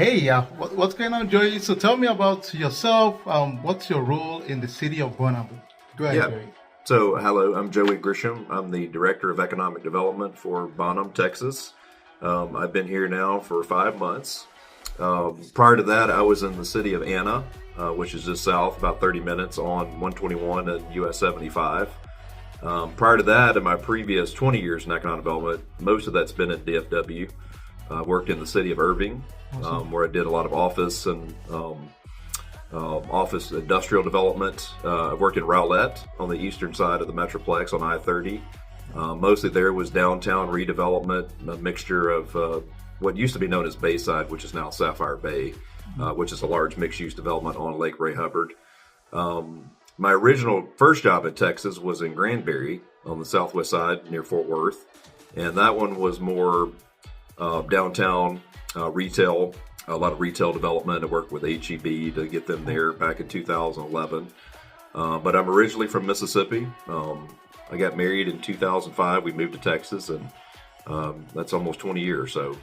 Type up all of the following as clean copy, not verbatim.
Hey, what's going on, Joey? So tell me about yourself. What's your role in the city of Bonham? Go ahead, Yeah. Joey. So, hello, I'm Joey Grisham. I'm the Director of Economic Development for Bonham, Texas. I've been here now for 5 months. Prior to that, I was in the city of Anna, which is just south, about 30 minutes on 121 and US 75. Prior to that, in my previous 20 years in economic development, most of that's been in DFW. I worked in the city of Irving, Awesome. where I did a lot of office and office industrial development. I worked in Rowlett on the eastern side of the Metroplex on I-30. Mostly there was downtown redevelopment, a mixture of what used to be known as Bayside, which is now Sapphire Bay, which is a large mixed-use development on Lake Ray Hubbard. My original first job in Texas was in Granbury on the southwest side near Fort Worth, and that one was more downtown retail, a lot of retail development. I worked with HEB to get them there back in 2011. But I'm originally from Mississippi. I got married in 2005. We moved to Texas, and that's almost 20 years. So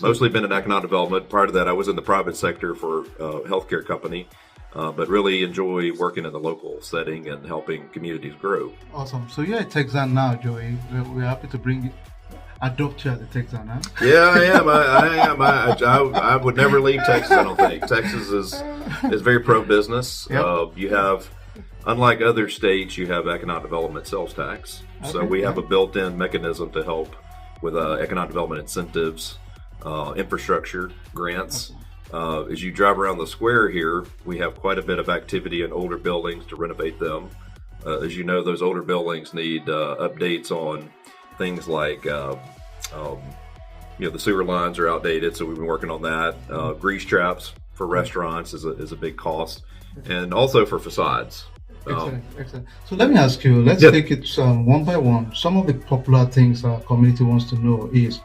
mostly been in economic development. Prior to that, I was in the private sector for a healthcare company, but really enjoy working in the local setting and helping communities grow. Awesome. So you're a Texan now, Joey. We're happy to adopt you as a Texan, huh? Yeah, I am. I am. I would never leave Texas, I don't think. Texas is very pro-business. Yep. You have, unlike other states, you have economic development sales tax. So Okay, we have yeah. a built-in mechanism to help with economic development incentives, infrastructure, grants. As you drive around the square here, we have quite a bit of activity in older buildings to renovate them. As you know, those older buildings need updates on things like, the sewer lines are outdated, so we've been working on that. Grease traps for restaurants is a big cost, and also for facades. Excellent. So let me ask you, let's Yeah. take it one by one. Some of the popular things our community wants to know is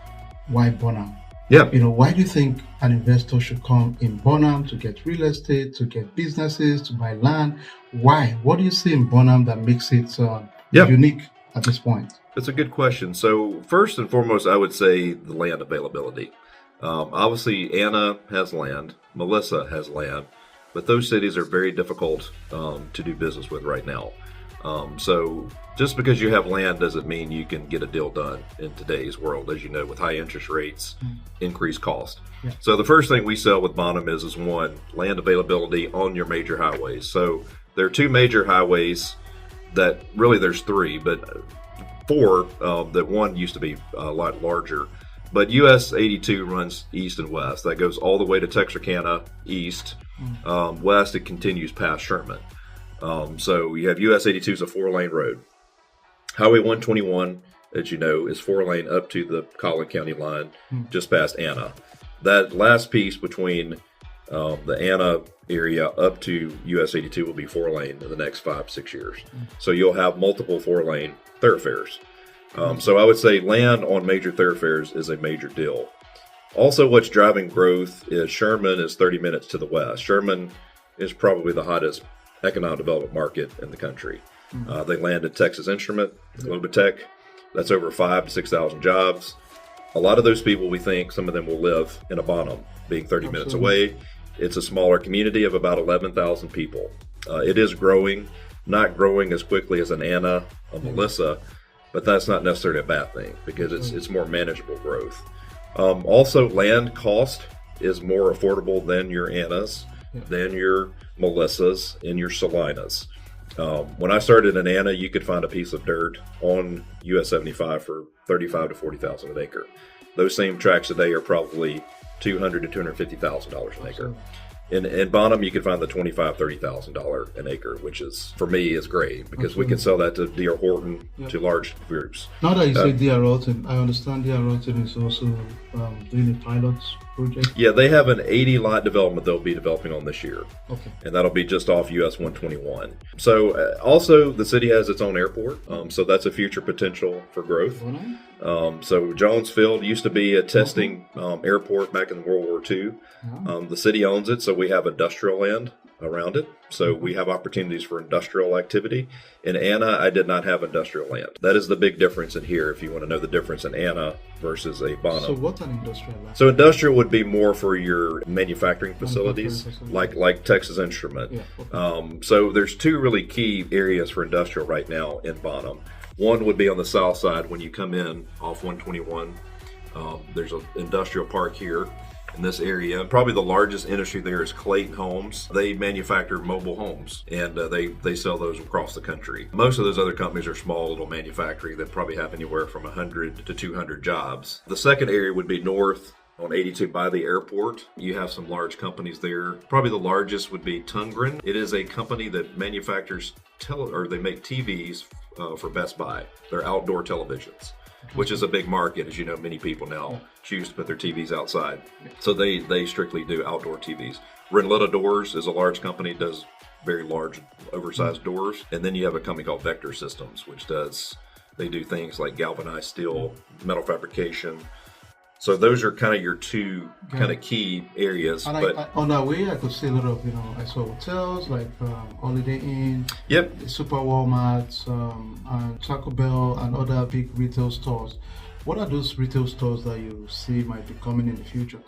why Bonham? Yeah. Why do you think an investor should come in Bonham to get real estate, to get businesses, to buy land? Why? What do you see in Bonham that makes it Yeah. unique at this point? That's a good question. So first and foremost, I would say the land availability. Obviously, Anna has land, Melissa has land, but those cities are very difficult to do business with right now. So just because you have land doesn't mean you can get a deal done in today's world, as you know, with high interest rates, increased cost. Yeah. So the first thing we sell with Bonham is one, land availability on your major highways. So there are two major highways that really there's three, but four, that one used to be a lot larger. But US 82 runs east and west. That goes all the way to Texarkana east. West, it continues past Sherman. So you have US 82 is a 4-lane road. Highway 121, as you know, is 4-lane up to the Collin County line, just past Anna. That last piece between the Anna area up to US 82 will be 4-lane in the next 5-6 years. So you'll have multiple 4-lane thoroughfares. So I would say land on major thoroughfares is a major deal. Also, what's driving growth is Sherman is 30 minutes to the west. Sherman is probably the hottest economic development market in the country. They landed Texas Instrument, Globotech. That's over 5,000 to 6,000 jobs. A lot of those people, we think, some of them will live in a Bonham, being 30 minutes away. It's a smaller community of about 11,000 people. It is growing, not growing as quickly as an Anna, a Melissa, but that's not necessarily a bad thing because it's more manageable growth. Also, land cost is more affordable than your Annas, than your Melissas, and your Salinas. When I started in Anna, you could find a piece of dirt on US 75 for $35,000 to $40,000 an acre. Those same tracts today are probably $200,000 to $250,000 an acre. In Bonham, you can find the $25,000, $30,000 an acre, which is, for me, is great because we can sell that to D.R. Horton, to large groups. Now that you say D.R. Horton, I understand D.R. Horton is also doing a pilot project. Yeah, they have an 80-lot development they'll be developing on this year. Okay. And that'll be just off US 121. So also, the city has its own airport, so that's a future potential for growth. So Jones Field used to be a testing airport back in World War II. The city owns it, so we have industrial land around it. So we have opportunities for industrial activity. In Anna, I did not have industrial land. That is the big difference in here if you want to know the difference in Anna versus a Bonham. So what's an industrial land? So industrial would be more for your manufacturing facilities, like Texas Instrument. Yeah, okay. So there's two really key areas for industrial right now in Bonham. One would be on the south side when you come in off 121. There's an industrial park here in this area. Probably the largest industry there is Clayton Homes. They manufacture mobile homes, and they sell those across the country. Most of those other companies are small little manufacturing that probably have anywhere from 100 to 200 jobs. The second area would be north on 82 by the airport. You have some large companies there. Probably the largest would be Tungren. It is a company that manufactures they make TVs for Best Buy. They're outdoor televisions, which is a big market. As you know, many people now choose to put their TVs outside. So they strictly do outdoor TVs. Renletta Doors is a large company, does very large, oversized doors. And then you have a company called Vector Systems, which they do things like galvanized steel, metal fabrication. So those are kind of your two kind of key areas. And but on that way, I could see a lot of, I saw hotels like Holiday Inn, yep, Super Walmart, and Taco Bell, and other big retail stores. What are those retail stores that you see might be coming in the future?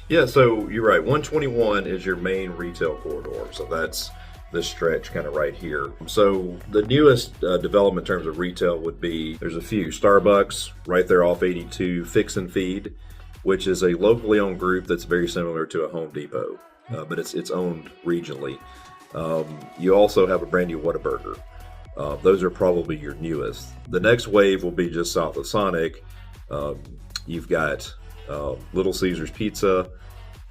Yeah, so you're right. 121 is your main retail corridor. So that's this stretch kind of right here. So the newest development in terms of retail would be, there's a few. Starbucks right there off 82, Fix and Feed, which is a locally owned group that's very similar to a Home Depot, but it's owned regionally. You also have a brand new Whataburger. Those are probably your newest. The next wave will be just south of Sonic. You've got Little Caesars Pizza,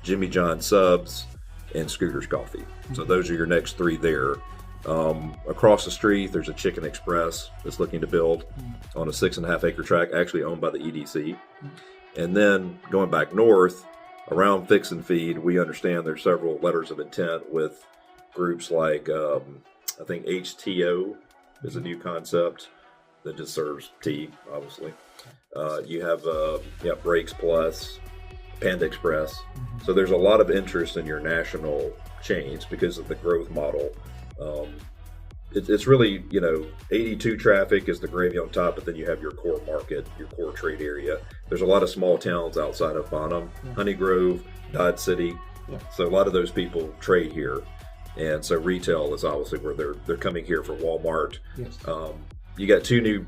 Jimmy John's Subs, and Scooter's Coffee. So those are your next three there. Across the street, there's a Chicken Express that's looking to build on a 6.5 acre tract, actually owned by the EDC. And then going back north, around Fix and Feed, we understand there's several letters of intent with groups like, I think HTO is a new concept that just serves tea, obviously. You have Breaks Plus, Panda Express. So there's a lot of interest in your national chains because of the growth model. It's really, 82 traffic is the gravy on top, but then you have your core market, your core trade area. There's a lot of small towns outside of Bonham, Honey Grove, Dodge City. So a lot of those people trade here. And so retail is obviously where they're coming here for Walmart. Yes. You got two new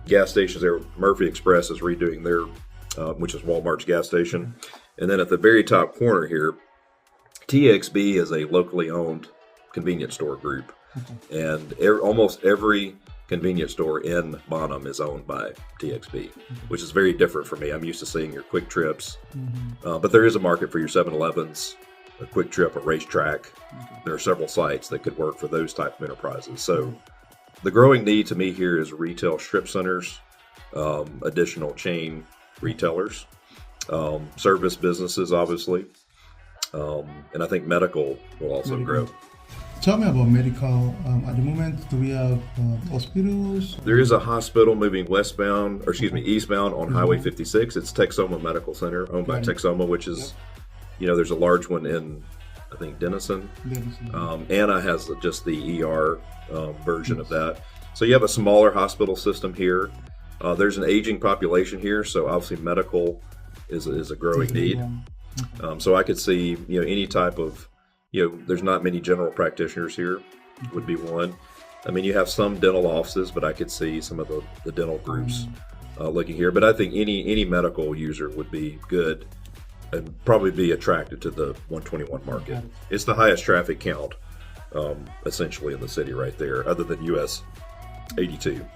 gas stations there. Murphy Express is redoing their, which is Walmart's gas station. And then at the very top corner here, TXB is a locally owned convenience store group. And almost every convenience store in Bonham is owned by TXB, which is very different for me. I'm used to seeing your Quick Trips, but there is a market for your 7-Elevens, a Quick Trip, a Racetrack. There are several sites that could work for those type of enterprises. So the growing need to me here is retail strip centers, additional chain retailers, service businesses, obviously, and I think medical will also grow. Tell me about medical. At the moment, do we have hospitals? There is a hospital moving eastbound on Highway 56. It's Texoma Medical Center, owned by Texoma, which is, there's a large one in, I think, Denison. Anna has just the ER version of that. So you have a smaller hospital system here. There's an aging population here, so obviously medical is a growing need. So I could see, any type of, there's not many general practitioners here, would be one. I mean, you have some dental offices, but I could see some of the dental groups looking here. But I think any medical user would be good and probably be attracted to the 121 market. It's the highest traffic count, essentially, in the city right there, other than US 82.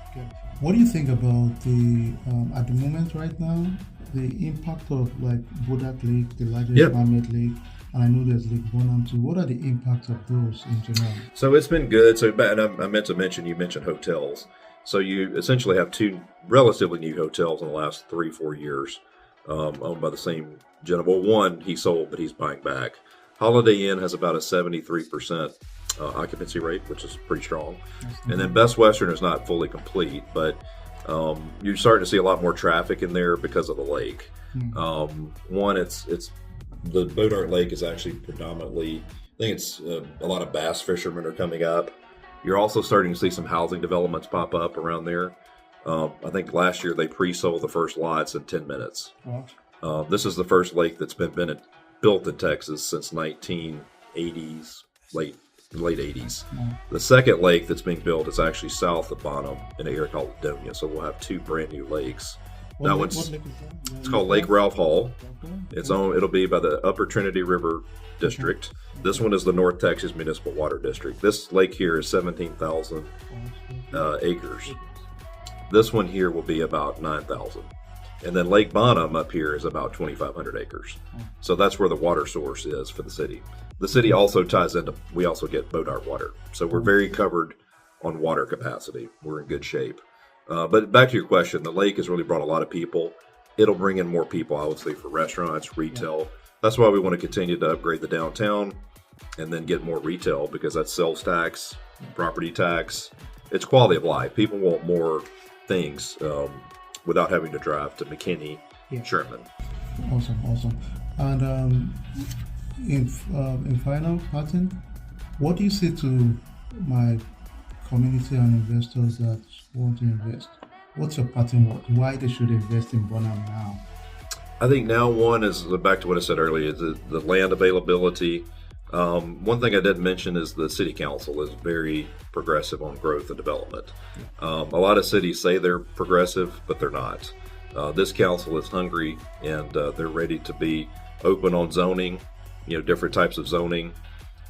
What do you think about the, at the moment right now, the impact of like Bodak Lake, the largest man-made lake, and I know there's Lake Bonham too. What are the impacts of those in general? So it's been good. So, and I meant to mention, you mentioned hotels. So you essentially have two relatively new hotels in the last 3-4 years, owned by the same gentleman. Well, one he sold, but he's buying back. Holiday Inn has about a 73% occupancy rate, which is pretty strong. And then Best Western is not fully complete, but you're starting to see a lot more traffic in there because of the lake. One, it's the Bodart Lake is actually predominantly I think it's a lot of bass fishermen are coming up. You're also starting to see some housing developments pop up around there. I think last year they pre-sold the first lots in 10 minutes. This is the first lake that's been built in Texas since 1980s, late 80s. The second lake that's being built is actually south of Bonham in an area called Adonia. So we'll have two brand new lakes. That one's it's called Lake Ralph Hall. It'll be by the Upper Trinity River District. This one is the North Texas Municipal Water District. This lake here is 17,000 acres. This one here will be about 9,000. And then Lake Bonham up here is about 2,500 acres. So that's where the water source is for the city. The city also ties into, we also get Bodart water. So we're very covered on water capacity. We're in good shape. But back to your question, the lake has really brought a lot of people. It'll bring in more people, I would say, for restaurants, retail. That's why we want to continue to upgrade the downtown and then get more retail, because that's sales tax, property tax. It's quality of life. People want more things without having to drive to McKinney, Sherman. Awesome. And in final pattern, what do you say to my community and investors that want to invest? What's your pattern? Why they should invest in Bonham now? I think now one is back to what I said earlier, is the land availability. One thing I didn't mention is the city council is very progressive on growth and development. A lot of cities say they're progressive, but they're not. This council is hungry, and they're ready to be open on zoning, different types of zoning.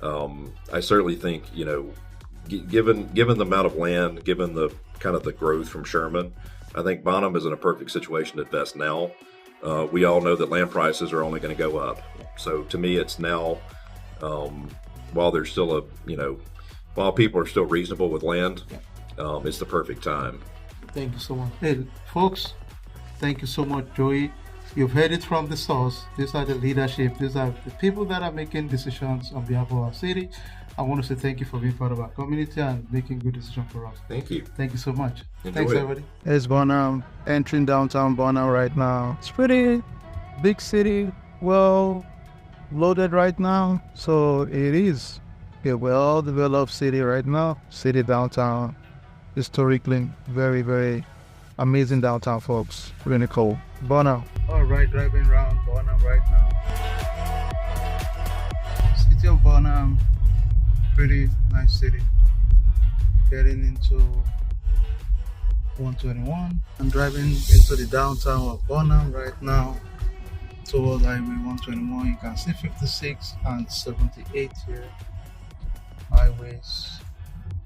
I certainly think, given the amount of land, given the kind of the growth from Sherman, I think Bonham is in a perfect situation to invest now. We all know that land prices are only going to go up. So to me, it's now, while there's still while people are still reasonable with land, it's the perfect time. Thank you so much. Hey, folks, thank you so much, Joey. You've heard it from the source. These are the leadership. These are the people that are making decisions on behalf of our city. I want to say thank you for being part of our community and making good decisions for us. Thank you. Thank you so much. Enjoy Thanks, it. everybody. It's Bonham, entering downtown Bonham right now. It's pretty big city, well loaded right now. So it is a well developed city right now. City downtown, historically very, very amazing downtown, folks. Really cool. Bonham. All right, driving around Bonham right now. City of Bonham, pretty nice city. Getting into 121. I'm driving into the downtown of Bonham right now towards Highway 121. You can see 56 and 78 here. Highways.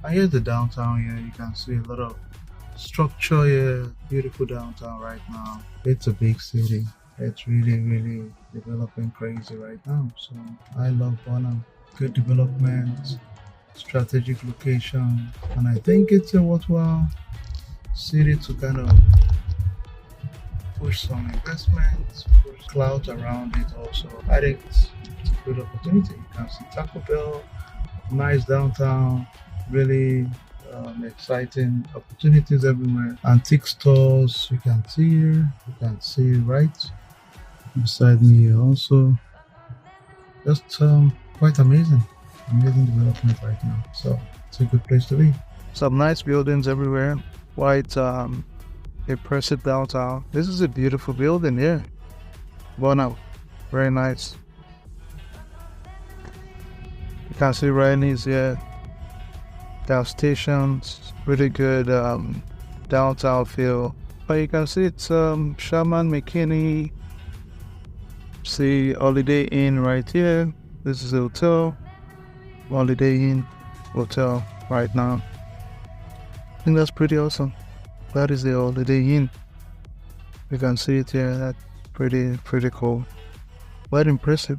And here's the downtown here. You can see a lot of structure here. Beautiful downtown right now. It's a big city. It's really, really developing crazy right now. So I love Bonham. Good development, strategic location, and I think it's a worthwhile city to kind of push some investments, push clout around it also. I think it's a good opportunity. You can see Taco Bell, nice downtown, really exciting opportunities everywhere. Antique stores, you can see here, you can see right beside me here also. Just quite amazing development right now. So it's a good place to be. Some nice buildings everywhere. Quite impressive downtown. This is a beautiful building here. Bonham, very nice. You can see Rainey's here. Gas stations, really good downtown feel. But you can see it's Sherman, McKinney. See Holiday Inn right here. This is the hotel. Holiday Inn hotel right now. I think that's pretty awesome. That is the Holiday Inn. You can see it here. That's pretty cool. Quite impressive.